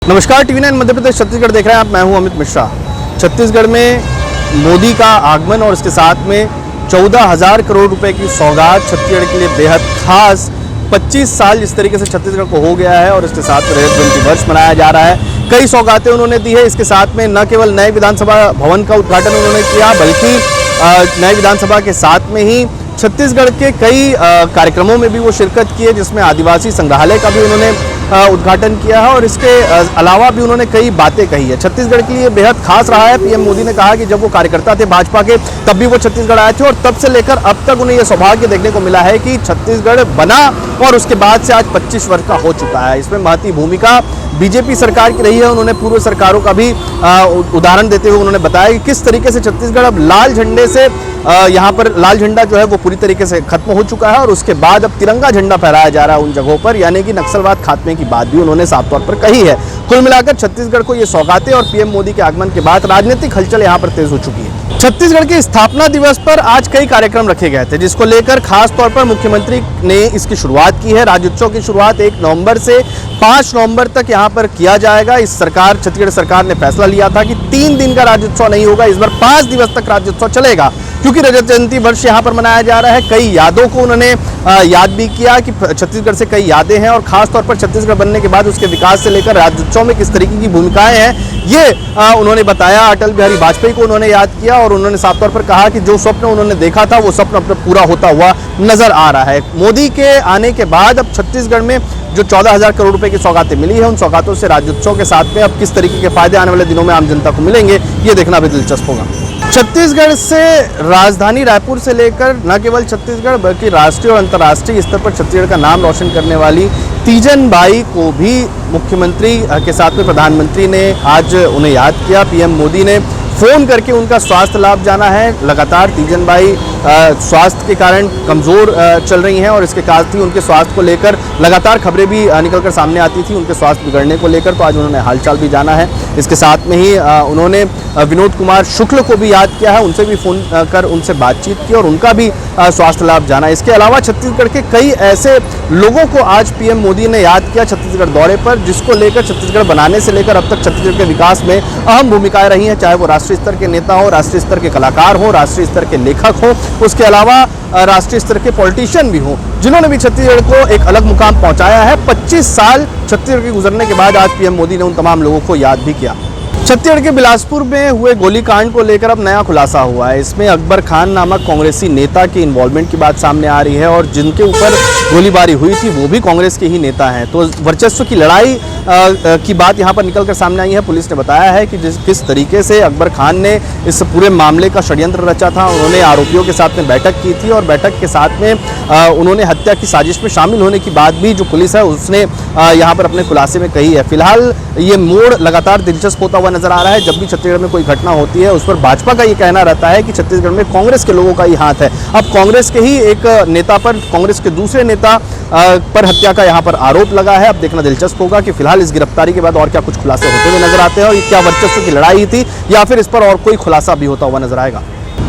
नमस्कार, टीवी9 मध्य प्रदेश छत्तीसगढ़ देख रहे हैं आप। मैं हूं अमित मिश्रा। छत्तीसगढ़ में मोदी का आगमन और इसके साथ में 14,000 करोड़ रुपए की सौगात छत्तीसगढ़ के लिए बेहद खास। 25 साल जिस तरीके से छत्तीसगढ़ को हो गया है और इसके साथ में रजत जयंती वर्ष मनाया जा रहा है। कई सौगातें उन्होंने दी है। इसके साथ में न केवल नए विधानसभा भवन का उद्घाटन उन्होंने किया, बल्कि नए विधानसभा के साथ में ही छत्तीसगढ़ के कई कार्यक्रमों में भी वो शिरकत की है, जिसमें आदिवासी संग्रहालय का भी उन्होंने उद्घाटन किया है और इसके अलावा भी उन्होंने कई बातें कही है। छत्तीसगढ़ के लिए बेहद खास रहा है। पीएम मोदी ने कहा कि जब वो कार्यकर्ता थे भाजपा के, तब भी वो छत्तीसगढ़ आए थे और तब से लेकर अब तक उन्हें यह सौभाग्य देखने को मिला है कि छत्तीसगढ़ बना और उसके बाद से आज 25 वर्ष का हो चुका है। इसमें महती भूमिका बीजेपी सरकार की रही है। उन्होंने पूर्व सरकारों का भी उदाहरण देते हुए उन्होंने बताया कि किस तरीके से छत्तीसगढ़ अब लाल झंडे से यहाँ पर लाल झंडा जो है वो पूरी तरीके से खत्म हो चुका है और उसके बाद अब तिरंगा झंडा फहराया जा रहा है उन जगहों पर, यानी कि नक्सलवाद खात्मे की बात भी उन्होंने साफ तौर पर कही है। कुल मिलाकर छत्तीसगढ़ को ये सौगातें और पीएम मोदी के आगमन के बाद राजनीतिक हलचल यहाँ पर तेज हो चुकी है। छत्तीसगढ़ के स्थापना दिवस पर आज कई कार्यक्रम रखे गए थे, जिसको लेकर खास तौर पर मुख्यमंत्री ने इसकी शुरुआत की है। राज्योत्सव की शुरुआत 1 नवंबर से 5 नवंबर तक यहाँ पर किया जाएगा। छत्तीसगढ़ सरकार ने फैसला लिया था कि 3 दिन का राज्योत्सव नहीं होगा, इस बार 5 दिवस तक राज्योत्सव चलेगा, क्योंकि रजत जयंती वर्ष यहाँ पर मनाया जा रहा है। कई यादों को उन्होंने याद भी किया कि छत्तीसगढ़ से कई यादें हैं और खास तौर पर छत्तीसगढ़ बनने के बाद उसके विकास से लेकर राज्योत्सव में किस तरीके की भूमिकाएं हैं, ये उन्होंने बताया। अटल बिहारी वाजपेयी को उन्होंने याद किया और उन्होंने साफ तौर पर कहा कि जो स्वप्न उन्होंने देखा था वो स्वप्न अब पूरा होता हुआ नजर आ रहा है। मोदी के आने के बाद अब छत्तीसगढ़ में जो 14,000 करोड़ रुपए की सौगातें मिली है, उन सौगातों से राज्योत्सव के साथ में अब किस तरीके के फायदे आने वाले दिनों में आम जनता को मिलेंगे, ये देखना भी दिलचस्प होगा। छत्तीसगढ़ से राजधानी रायपुर से लेकर न केवल छत्तीसगढ़ बल्कि राष्ट्रीय और अंतर्राष्ट्रीय स्तर पर छत्तीसगढ़ का नाम रोशन करने वाली तीजन बाई को भी मुख्यमंत्री के साथ में प्रधानमंत्री ने आज उन्हें याद किया। पीएम मोदी ने फ़ोन करके उनका स्वास्थ्य लाभ जाना है। लगातार तीजन बाई स्वास्थ्य के कारण कमज़ोर चल रही हैं और इसके साथ ही उनके स्वास्थ्य को लेकर लगातार खबरें भी निकलकर सामने आती थी उनके स्वास्थ्य बिगड़ने को लेकर, तो आज उन्होंने हालचाल भी जाना है। इसके साथ में ही उन्होंने विनोद कुमार शुक्ल को भी याद किया है, उनसे भी फ़ोन कर उनसे बातचीत की और उनका भी स्वास्थ्य लाभ जाना। इसके अलावा छत्तीसगढ़ के कई ऐसे लोगों को आज पीएम मोदी ने याद किया छत्तीसगढ़ दौरे पर, जिसको लेकर छत्तीसगढ़ बनाने से लेकर अब तक छत्तीसगढ़ के विकास में अहम भूमिकाएं रही हैं, चाहे वो राष्ट्रीय स्तर के नेता हो, राष्ट्रीय स्तर के कलाकार हो, राष्ट्रीय स्तर के लेखक हो, उसके अलावा राष्ट्रीय स्तर के पॉलिटिशियन भी हो, जिन्होंने भी छत्तीसगढ़ को एक अलग मुकाम पहुंचाया है। 25 साल छत्तीसगढ़ के गुजरने के बाद आज पीएम मोदी ने उन तमाम लोगों को याद भी किया। छत्तीसगढ़ के बिलासपुर में हुए गोलीकांड को लेकर अब नया खुलासा हुआ है। इसमें अकबर खान नामक कांग्रेसी नेता की इन्वॉल्वमेंट की बात सामने आ रही है और जिनके ऊपर गोलीबारी हुई थी वो भी कांग्रेस के ही नेता हैं। तो वर्चस्व की लड़ाई की बात यहाँ पर निकलकर सामने आई है। पुलिस ने बताया है कि किस तरीके से अकबर खान ने इस पूरे मामले का षड्यंत्र रचा था। उन्होंने आरोपियों के साथ में बैठक की थी और बैठक के साथ में उन्होंने हत्या की साजिश में शामिल होने की बात भी जो पुलिस है उसने यहाँ पर अपने खुलासे में कही है। फिलहाल ये मोड़ लगातार दिलचस्प होता हुआ नजर आ रहा है। जब भी छत्तीसगढ़ में कोई घटना होती है उस पर भाजपा का ये कहना रहता है कि छत्तीसगढ़ में कांग्रेस के लोगों का ही हाथ है। अब कांग्रेस के ही एक नेता पर, कांग्रेस के दूसरे नेता पर हत्या का यहाँ पर आरोप लगा है। अब देखना दिलचस्प होगा कि फिलहाल इस गिरफ्तारी के बाद और क्या कुछ खुलासे होते हुए नजर आते हैं और क्या वर्चस्व की लड़ाई थी या फिर इस पर और कोई खुलासा भी होता हुआ नजर आएगा।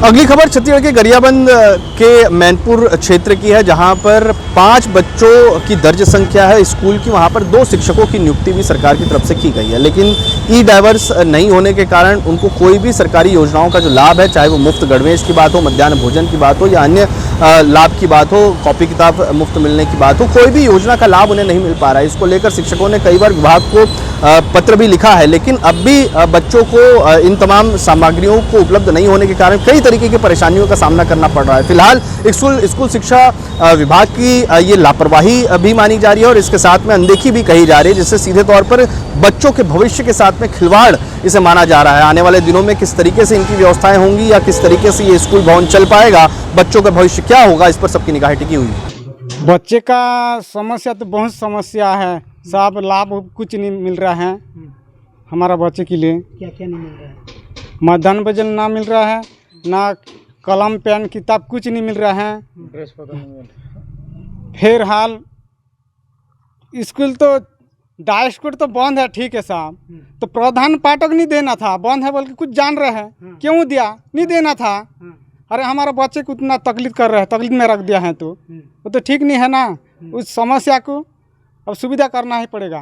अगली खबर छत्तीसगढ़ के गरियाबंद के मैनपुर क्षेत्र की है, जहां पर 5 बच्चों की दर्ज संख्या है स्कूल की। वहां पर 2 शिक्षकों की नियुक्ति भी सरकार की तरफ से की गई है, लेकिन ई डाइवर्स नहीं होने के कारण उनको कोई भी सरकारी योजनाओं का जो लाभ है, चाहे वो मुफ्त गणवेश की बात हो, मध्याह्न भोजन की बात हो या अन्य लाभ की बात हो, कॉपी किताब मुफ्त मिलने की बात हो, कोई भी योजना का लाभ उन्हें नहीं मिल पा रहा है। इसको लेकर शिक्षकों ने कई बार विभाग को पत्र भी लिखा है, लेकिन अब भी बच्चों को इन तमाम सामग्रियों को उपलब्ध नहीं होने के कारण कई तरीके की परेशानियों का सामना करना पड़ रहा है। फिलहाल स्कूल शिक्षा विभाग की ये लापरवाही भी मानी जा रही है और इसके साथ में अनदेखी भी कही जा रही है, जिससे सीधे तौर पर बच्चों के भविष्य के साथ में खिलवाड़ इसे माना जा रहा है। आने वाले दिनों में किस तरीके से इनकी व्यवस्थाएं होंगी या किस तरीके से ये स्कूल भवन चल पाएगा, बच्चों का भविष्य क्या होगा, इस पर सबकी निगाहें टिकी हुई है। बच्चे का समस्या तो बहुत समस्या है साहब, लाभ कुछ नहीं मिल रहा है हमारा बच्चे के लिए। क्या क्या नहीं मिल रहा है? मध्याह्न भोजन ना मिल रहा है, ना कलम पेन किताब कुछ नहीं मिल रहा है। ड्रेस पता नहीं मिल रहा। फिर हाल स्कूल तो डाइस्कूल तो बंद है, ठीक है साहब, तो प्रधान पाठक नहीं देना था, बंद है बोल के कुछ जान रहे हैं, क्यों दिया? नहीं देना था। अरे हमारा बच्चे को उतना तकलीफ कर रहे हैं, तकलीफ में रख दिया है, तो वो तो ठीक नहीं है ना। उस समस्या को अब सुविधा करना ही पड़ेगा।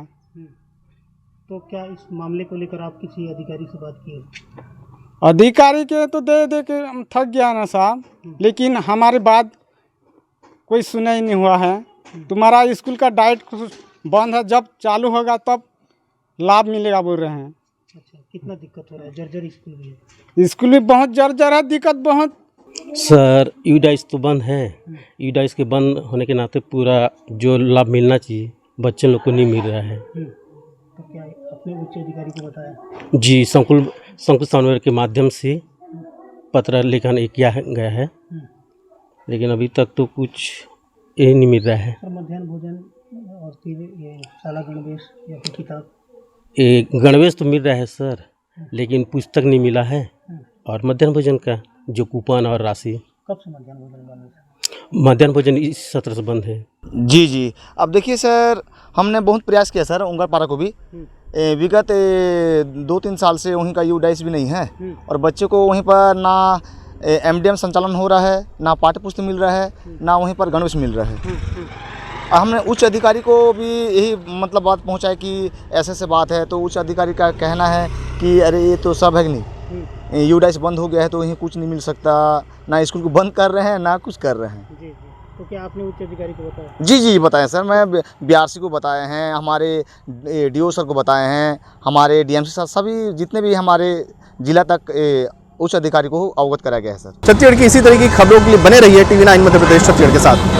तो क्या इस मामले को लेकर आप किसी अधिकारी से बात किए? अधिकारी के तो दे दे के हम थक गया ना साहब, लेकिन हमारी बात कोई सुना ही नहीं हुआ है। तुम्हारा स्कूल का डाइट बंद है, जब चालू होगा तब लाभ मिलेगा बोल रहे हैं। अच्छा, कितना दिक्कत हो रहा है? जर्जर स्कूल भी है। स्कूल में बहुत जर्जर है, दिक्कत बहुत। सर यूडाइस तो बंद है। यूडाइस के बंद होने के नाते पूरा जो लाभ मिलना चाहिए बच्चे लोग को नहीं मिल रहा है। तो क्या अपने उच्च अधिकारी को बताया? जी, संकुल सानवर के माध्यम से पत्र लिखन किया गया है, लेकिन अभी तक तो कुछ ये नहीं मिल रहा है। सर, मध्याह्न भोजन और फिर ये शाला गणवेश या फिर किताब? ये गणवेश तो मिल रहा है सर, लेकिन पुस्तक नहीं मिला है। और मध्याह्न भोजन का जो कूपन और राशि, कब से मध्याह्न भोजन बंद है? मध्याह्न भोजन इस सत्र से बंद है। जी जी, अब देखिए सर, हमने बहुत प्रयास किया सर उंगरपाड़ा को भी। विगत 2-3 साल से वहीं का यूडाइस भी नहीं है और बच्चे को वहीं पर ना एमडीएम संचालन हो रहा है, ना पाठ्य पुस्तक मिल रहा है, ना वहीं पर गणवेश मिल रहा है। हमने उच्च अधिकारी को भी यही मतलब बात पहुंचाई कि ऐसे ऐसे बात है, तो उच्च अधिकारी का कहना है कि अरे ये तो सब है कि नहीं, यूडाइस बंद हो गया है तो यहीं कुछ नहीं मिल सकता, ना स्कूल को बंद कर रहे हैं ना कुछ कर रहे हैं। जी जी, तो क्या आपने उच्च अधिकारी को बताया? जी जी बताएं सर, मैं बीआरसी को बताए हैं, हमारे डीओ सर को बताए हैं, हमारे डीएमसी सर, सभी जितने भी हमारे जिला तक उच्च अधिकारी को अवगत कराया गया है सर। छत्तीसगढ़ की इसी तरह की खबरों के लिए बने रहिए TV9 मध्य प्रदेश छत्तीसगढ़ के साथ।